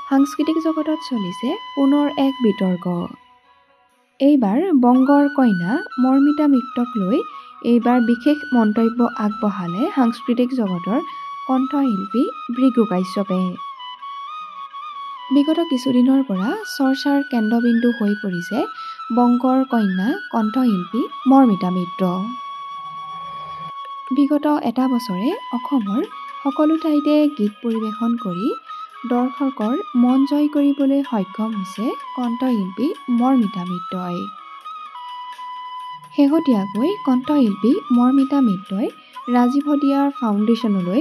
সাংস্কৃতিক জগতত চলিছে পুনৰ এক বিতৰ্ক। এইবাৰ বংগৰ কন্যা মৰ্মিতা মিত্ৰক লৈ এইবাৰ বিশেষ মন্তব্য আগবঢ়ালে সাংস্কৃতিক জগতৰ কণ্ঠশিল্পী ভৃগু কাশ্যপে। বিগত কিছুদিনৰ পৰা চৰ্চাৰ কেন্দ্ৰবিন্দু হৈ পৰিছে বংগৰ কন্যা কণ্ঠশিল্পী মৰ্মিতা মিত্ৰ। বিগত এটা বছৰে অসমৰ সকলো ঠাইতে গীত পৰিৱেশন কৰি দৰ্শকৰ মন জয় কৰিবলৈ সক্ষম হৈছে কণ্ঠশিল্পী মৰ্মিতা মিত্ৰই। শেহতীয়াকৈ কণ্ঠশিল্পী মৰ্মিতা মিত্ৰই ৰাজীৱ হদিয়াৰ ফাউণ্ডেশ্যনলৈ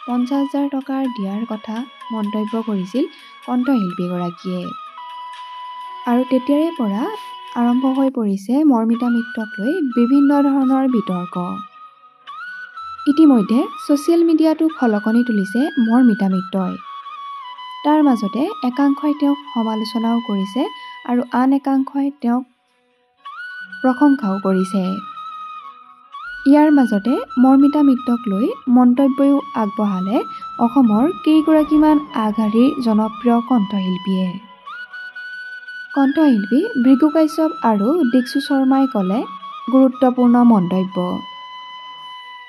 50,000 টকা দিয়াৰ কথা মন্তব্য কৰিছিল কণ্ঠশিল্পীগৰাকীয়ে। আৰু তেতিয়াৰে পৰা আৰম্ভ হৈ পৰিছে মৰ্মিতা মিত্ৰক লৈ বিভিন্ন ধৰণৰ বিতৰ্ক। ইতিমধ্যে ছ'চিয়েল মিডিয়াতো খলকনি তুলিছে মৰ্মিতা মিত্ৰই। তাৰ মাজতে একাংশই তেওঁক সমালোচনাও কৰিছে আৰু আন একাংশই তেওঁক প্ৰশংসাও কৰিছে। ইয়াৰ মাজতে মৰ্মিতা মিত্ৰক লৈ মন্তব্যও আগবঢ়ালে অসমৰ কেইগৰাকীমান আগশাৰীৰ জনপ্ৰিয় কণ্ঠশিল্পীয়ে। কণ্ঠশিল্পী ভৃগু কাশ্যপ আৰু দীক্ষু শৰ্মাই ক'লে গুৰুত্বপূৰ্ণ মন্তব্য।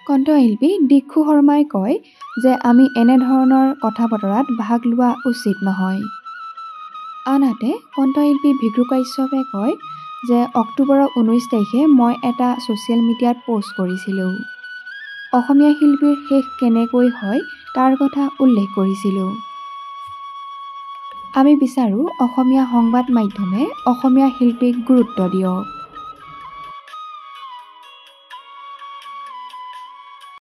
কণ্ঠশিল্পী দীক্ষু শৰ্মাই কয় যে আমি এনেধৰণৰ কথা বতৰাত ভাগ লোৱা উচিত নহয়। আনহাতে কণ্ঠশিল্পী ভৃগু কাশ্যপে কয় যে অক্টোবৰৰ 19 তাৰিখে মই এটা ছ'চিয়েল মিডিয়াত পোষ্ট কৰিছিলোঁ। অসমীয়া শিল্পীৰ শেষ কেনেকৈ হয় তাৰ কথা উল্লেখ কৰিছিলোঁ। আমি বিচাৰোঁ অসমীয়া সংবাদ মাধ্যমে অসমীয়া শিল্পীক গুৰুত্ব দিয়ক।